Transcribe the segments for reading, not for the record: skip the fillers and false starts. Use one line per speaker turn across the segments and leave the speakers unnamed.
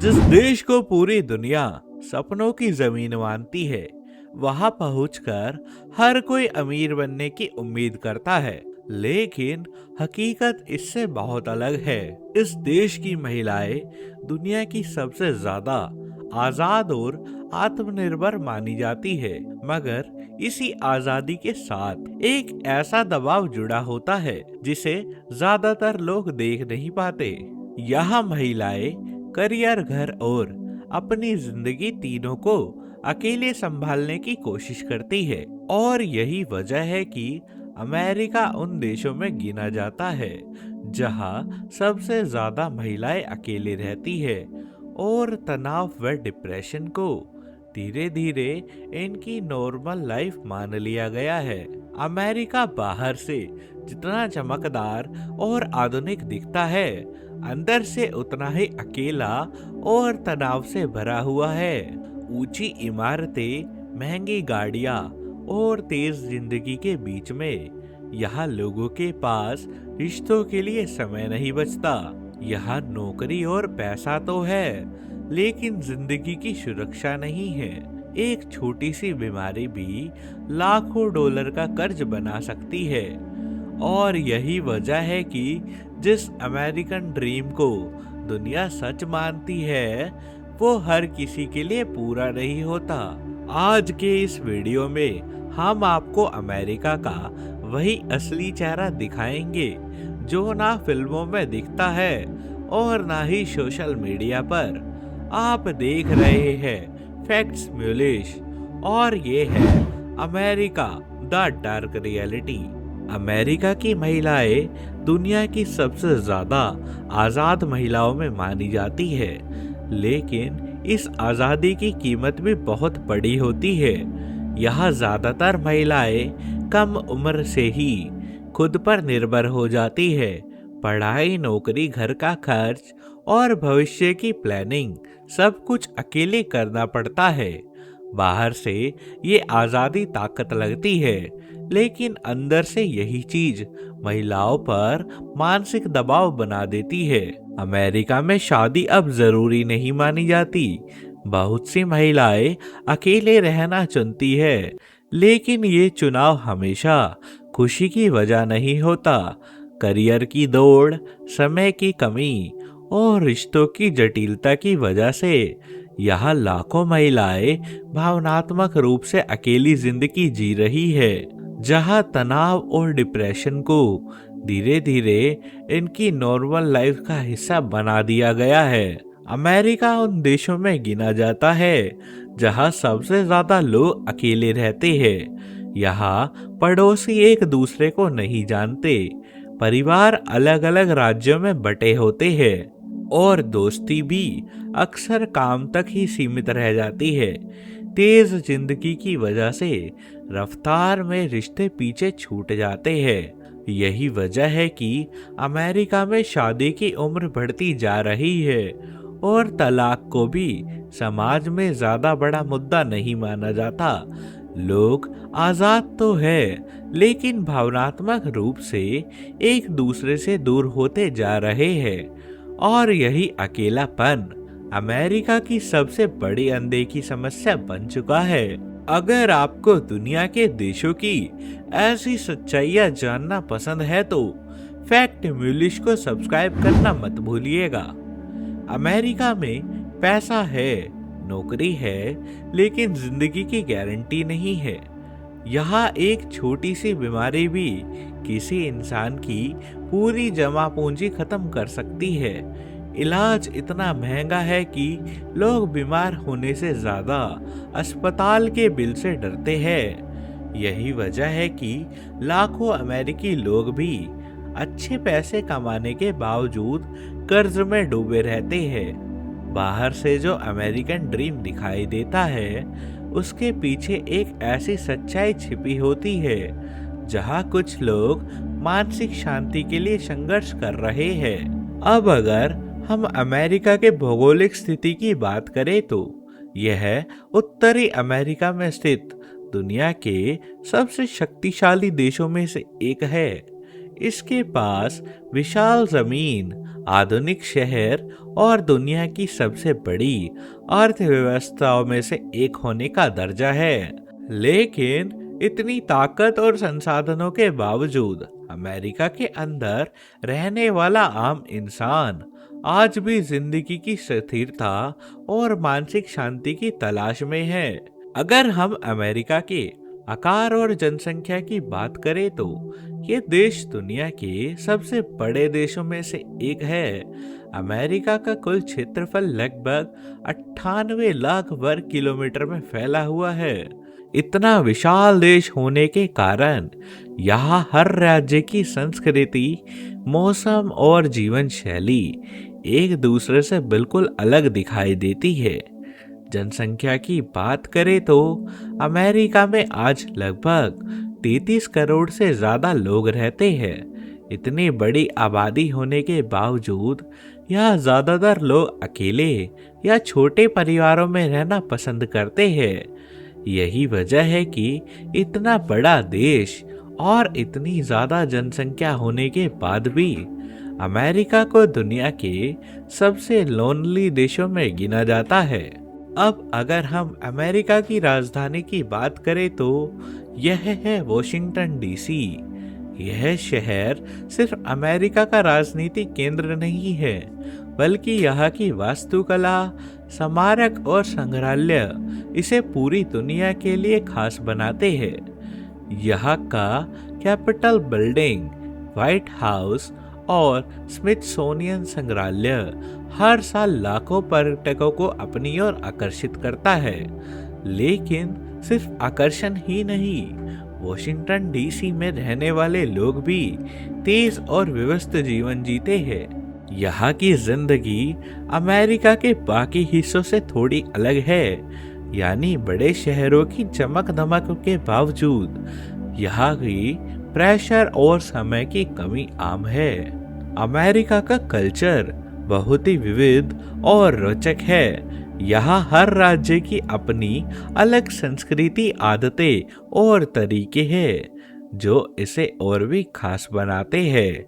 जिस देश को पूरी दुनिया सपनों की जमीन मानती है, वहां पहुंचकर हर कोई अमीर बनने की उम्मीद करता है। लेकिन हकीकत इससे बहुत अलग है। इस देश की महिलाएं दुनिया की सबसे ज्यादा आजाद और आत्मनिर्भर मानी जाती है, मगर इसी आजादी के साथ एक ऐसा दबाव जुड़ा होता है जिसे ज्यादातर लोग देख नहीं पाते। यहाँ महिलाएं करियर, घर और अपनी जिंदगी तीनों को अकेले संभालने की कोशिश करती है। और यही वजह है कि अमेरिका उन देशों में गिना जाता है जहां सबसे ज्यादा महिलाएं अकेले रहती है और तनाव व डिप्रेशन को धीरे धीरे इनकी नॉर्मल लाइफ मान लिया गया है। अमेरिका बाहर से जितना चमकदार और आधुनिक दिखता है, अंदर से उतना ही अकेला और तनाव से भरा हुआ है। ऊंची इमारतें, महंगी गाड़ियां और तेज जिंदगी के बीच में यहाँ लोगों के पास रिश्तों के लिए समय नहीं बचता। यहाँ नौकरी और पैसा तो है, लेकिन जिंदगी की सुरक्षा नहीं है। एक छोटी सी बीमारी भी लाखों डॉलर का कर्ज बना सकती है। और यही वजह है कि जिस अमेरिकन ड्रीम को दुनिया सच मानती है, वो हर किसी के लिए पूरा नहीं होता। आज के इस वीडियो में हम आपको अमेरिका का वही असली चेहरा दिखाएंगे जो ना फिल्मों में दिखता है और ना ही सोशल मीडिया पर। आप देख रहे हैं फैक्ट्स म्यूलिश और ये है America the dark reality. America की महिलाएं दुनिया की सबसे ज्यादा आजाद महिलाओं में मानी जाती है, लेकिन इस आजादी की कीमत भी बहुत बड़ी होती है। यहाँ ज्यादातर महिलाएं कम उम्र से ही खुद पर निर्भर हो जाती है। पढ़ाई, नौकरी, घर का खर्च और भविष्य की प्लानिंग सब कुछ अकेले करना पड़ता है। बाहर से ये आजादी ताकत लगती है, लेकिन अंदर से यही चीज महिलाओं पर मानसिक दबाव बना देती है। अमेरिका में शादी अब जरूरी नहीं मानी जाती। बहुत सी महिलाएं अकेले रहना चुनती है, लेकिन ये चुनाव हमेशा खुशी की वजह नहीं होता। करियर की दौड़, समय की कमी और रिश्तों की जटिलता की वजह से यहाँ लाखों महिलाएं भावनात्मक रूप से अकेली जिंदगी जी रही है, जहाँ तनाव और डिप्रेशन को धीरे धीरे इनकी नॉर्मल लाइफ का हिस्सा बना दिया गया है। अमेरिका उन देशों में गिना जाता है जहाँ सबसे ज्यादा लोग अकेले रहते हैं। यहाँ पड़ोसी एक दूसरे को नहीं जानते, परिवार अलग अलग राज्यों में बटे होते हैं और दोस्ती भी अक्सर काम तक ही सीमित रह जाती है। तेज जिंदगी की वजह से रफ्तार में रिश्ते पीछे छूट जाते हैं। यही वजह है कि अमेरिका में शादी की उम्र बढ़ती जा रही है और तलाक को भी समाज में ज्यादा बड़ा मुद्दा नहीं माना जाता। लोग आजाद तो है, लेकिन भावनात्मक रूप से एक दूसरे से दूर होते जा रहे हैं। और यही अकेलापन अमेरिका की सबसे बड़ी अनदेखी समस्या बन चुका है। अगर आपको दुनिया के देशों की ऐसी सच्चाइयां जानना पसंद है तो फैक्ट म्यूलिश को सब्सक्राइब करना मत भूलिएगा। अमेरिका में पैसा है, नौकरी है, लेकिन जिंदगी की गारंटी नहीं है। यहाँ एक छोटी सी बीमारी भी किसी इंसान की पूरी जमा पूंजी खत्म कर सकती है। इलाज इतना महंगा है कि लोग बीमार होने से ज्यादा अस्पताल के बिल से डरते हैं। यही वजह है कि लाखों अमेरिकी लोग भी अच्छे पैसे कमाने के बावजूद कर्ज में डूबे रहते हैं। बाहर से जो अमेरिकन ड्रीम दिखाई देता है, उसके पीछे एक ऐसी सच्चाई छिपी होती है जहां कुछ लोग मानसिक शांति के लिए संघर्ष कर रहे हैं। अब अगर हम अमेरिका के भौगोलिक स्थिति की बात करें तो यह उत्तरी अमेरिका में स्थित दुनिया के सबसे शक्तिशाली देशों में से एक है। इसके पास विशाल जमीन, आधुनिक शहर और दुनिया की सबसे बड़ी अर्थव्यवस्थाओं में से एक होने का दर्जा है। लेकिन इतनी ताकत और संसाधनों के बावजूद अमेरिका के अंदर रहने वाला आम इंसान आज भी जिंदगी की स्थिरता और मानसिक शांति की तलाश में है। अगर हम अमेरिका के आकार और जनसंख्या की बात करें तो ये देश दुनिया के सबसे बड़े देशों में से एक है। अमेरिका का कुल क्षेत्रफल लगभग 98 लाख वर्ग किलोमीटर में फैला हुआ है। इतना विशाल देश होने के कारण यहाँ हर राज्य की संस्कृति, मौसम और जीवन शैली एक दूसरे से बिल्कुल अलग दिखाई देती है। जनसंख्या की बात करें तो अमेरिका में आज लगभग 33 करोड़ से ज्यादा लोग रहते हैं। इतनी बड़ी आबादी होने के बावजूद यहाँ ज्यादातर लोग अकेले या छोटे परिवारों में रहना पसंद करते हैं। यही वजह है कि इतना बड़ा देश और इतनी ज्यादा जनसंख्या होने के बाद भी अमेरिका को दुनिया के सबसे लोनली देशों में गिना जाता है। अब अगर हम अमेरिका की राजधानी की बात करें तो यह है वॉशिंगटन डीसी। यह शहर सिर्फ अमेरिका का राजनीतिक केंद्र नहीं है, बल्कि यहाँ की वास्तुकला, स्मारक और संग्रहालय इसे पूरी दुनिया के लिए खास बनाते हैं। यहाँ का कैपिटल बिल्डिंग, व्हाइट हाउस और स्मिथसोनियन संग्रहालय हर साल लाखों पर्यटकों को अपनी ओर आकर्षित करता है। लेकिन सिर्फ आकर्षण ही नहीं, वॉशिंगटन डीसी में रहने वाले लोग भी तेज और व्यस्त जीवन जीते हैं। यहाँ की जिंदगी अमेरिका के बाकी हिस्सों से थोड़ी अलग है। यानी बड़े शहरों की चमक धमक के बावजूद यहाँ की प्रेशर और समय की कमी आम है। अमेरिका का कल्चर बहुत ही विविध और रोचक है। यहाँ हर राज्य की अपनी अलग संस्कृति, आदतें और तरीके हैं जो इसे और भी खास बनाते हैं।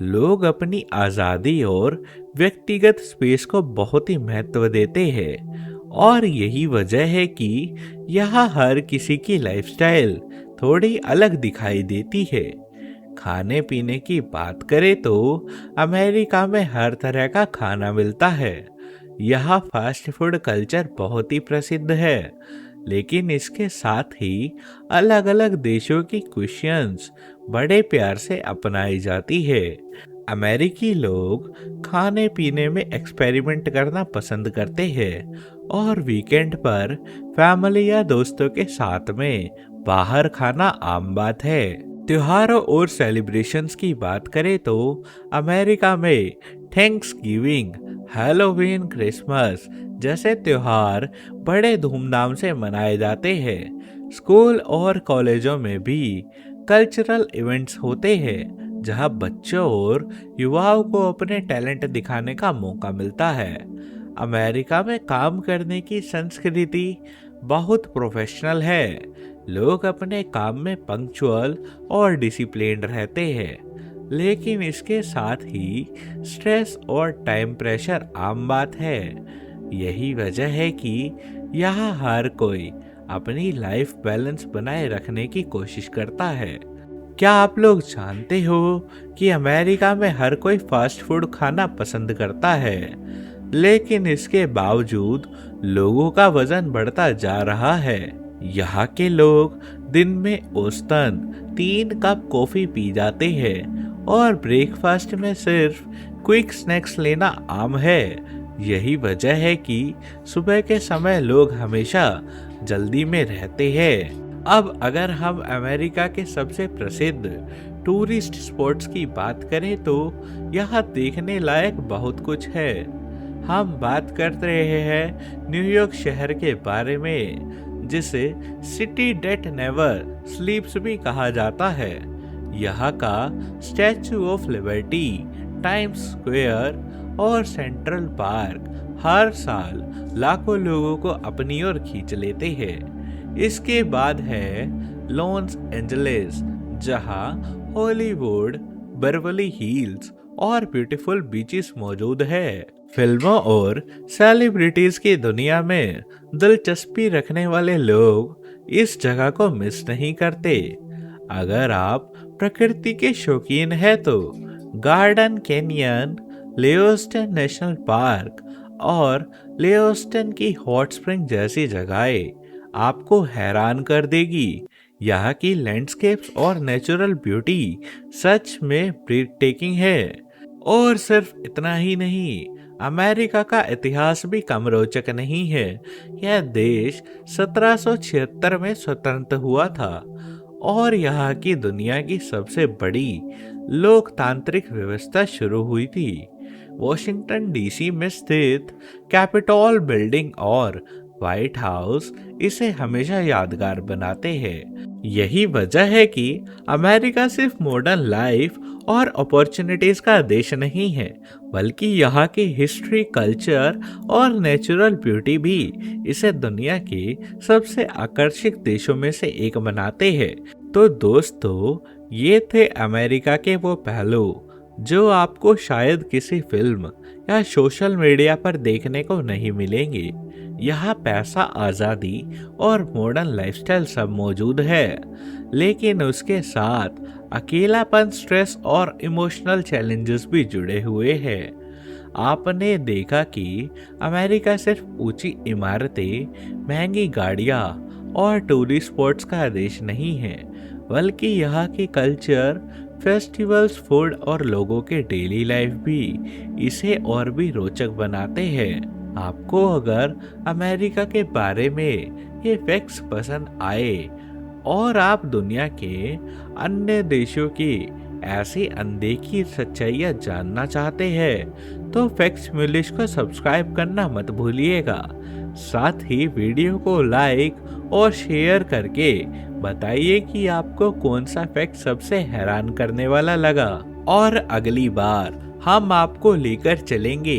लोग अपनी आज़ादी और व्यक्तिगत स्पेस को बहुत ही महत्व देते हैं और यही वजह है कि यहाँ हर किसी की लाइफस्टाइल थोड़ी अलग दिखाई देती है। खाने पीने की बात करें तो अमेरिका में हर तरह का खाना मिलता है। यहाँ फास्ट फूड कल्चर बहुत ही प्रसिद्ध है, लेकिन इसके साथ ही अलग अलग देशों की क्विश्चन्स बड़े प्यार से अपनाई जाती है। अमेरिकी लोग खाने पीने में एक्सपेरिमेंट करना पसंद करते हैं और वीकेंड पर फैमिली या दोस्तों के साथ में बाहर खाना आम बात है। त्योहारों और सेलिब्रेशंस की बात करें तो अमेरिका में थैंक्सगिविंग, हैलोवीन, क्रिसमस जैसे त्योहार बड़े धूमधाम से मनाए जाते हैं। स्कूल और कॉलेजों में भी कल्चरल इवेंट्स होते हैं जहां बच्चों और युवाओं को अपने टैलेंट दिखाने का मौका मिलता है। अमेरिका में काम करने की संस्कृति बहुत प्रोफेशनल है। लोग अपने काम में पंक्चुअल और डिसिप्लिन्ड रहते हैं, लेकिन इसके साथ ही स्ट्रेस और टाइम प्रेशर आम बात है। यही वजह है कि यहाँ हर कोई अपनी लाइफ बैलेंस बनाए रखने की कोशिश करता है। क्या आप लोग जानते हो कि अमेरिका में हर कोई फास्ट फूड खाना पसंद करता है, लेकिन इसके बावजूद लोगों का वजन बढ़ता जा रहा है। यहाँ के लोग दिन में औसतन 3 कप कॉफी पी जाते हैं और ब्रेकफास्ट में सिर्फ क्विक स्नैक्स लेना आम है। यही वजह है कि सुबह के समय लोग हमेशा जल्दी में रहते हैं। अब अगर हम अमेरिका के सबसे प्रसिद्ध टूरिस्ट स्पॉट्स की बात करें तो यहाँ देखने लायक बहुत कुछ है। हम बात कर रहे हैं न्यूयॉर्क शहर के बारे में, जिसे सिटी दैट नेवर स्लीप्स भी कहा जाता है। यहाँ का statue of liberty, times square और सेंट्रल पार्क हर साल लाखों लोगों को अपनी ओर खींच लेते हैं। इसके बाद है लॉस एंजलिस, जहाँ हॉलीवुड, बेवरली हिल्स और ब्यूटीफुल बीचेस मौजूद है। फिल्मों और सेलिब्रिटीज की दुनिया में दिलचस्पी रखने वाले लोग इस जगह को मिस नहीं करते। अगर आप प्रकृति के शौकीन हैं तो गार्डन कैनियन, लियोस्टन नेशनल पार्क और लियोस्टन की हॉट स्प्रिंग जैसी जगहें आपको हैरान कर देगी। यहाँ की लैंडस्केप्स और नेचुरल ब्यूटी सच में ब्रीथ टेकिंग है। और सिर्फ इतना ही नहीं, अमेरिका का इतिहास भी कम रोचक नहीं है। यह देश 1776 में स्वतंत्र हुआ था और यहाँ की दुनिया की सबसे बड़ी लोकतांत्रिक व्यवस्था शुरू हुई थी। वॉशिंगटन डीसी में स्थित कैपिटॉल बिल्डिंग और व्हाइट हाउस इसे हमेशा यादगार बनाते हैं। यही वजह है कि अमेरिका सिर्फ मॉडर्न लाइफ और अपॉर्चुनिटीज का देश नहीं है, बल्कि यहाँ की हिस्ट्री, कल्चर और नेचुरल ब्यूटी भी इसे दुनिया के सबसे आकर्षक देशों में से एक बनाते हैं। तो दोस्तों, ये थे अमेरिका के वो पहलू जो आपको शायद किसी फिल्म या सोशल मीडिया पर देखने को नहीं मिलेंगे। यहाँ पैसा, आज़ादी और मॉडर्न लाइफस्टाइल सब मौजूद है, लेकिन उसके साथ अकेलापन, स्ट्रेस और इमोशनल चैलेंजेस भी जुड़े हुए हैं। आपने देखा कि अमेरिका सिर्फ ऊंची इमारतें, महंगी गाड़ियाँ और टूरिस्ट स्पॉट्स का देश नहीं है, बल्कि यहाँ की कल्चर, फेस्टिवल्स, फूड और लोगों के डेली लाइफ भी इसे और भी रोचक बनाते हैं। आपको अगर अमेरिका के बारे में ये फैक्ट्स पसंद आए और आप दुनिया के अन्य देशों की ऐसी अनदेखी सच्चाइयाँ जानना चाहते हैं तो फैक्ट्स म्यूलिश को सब्सक्राइब करना मत भूलिएगा। साथ ही वीडियो को लाइक और शेयर करके बताइए कि आपको कौन सा फैक्ट सबसे हैरान करने वाला लगा। और अगली बार हम आपको लेकर चलेंगे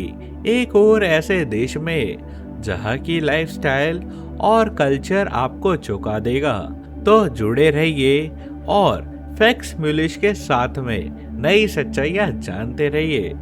एक और ऐसे देश में जहाँ की लाइफस्टाइल और कल्चर आपको चौंका देगा। तो जुड़े रहिए और फैक्ट्स म्यूलिश के साथ में नई सच्चाइयाँ जानते रहिए।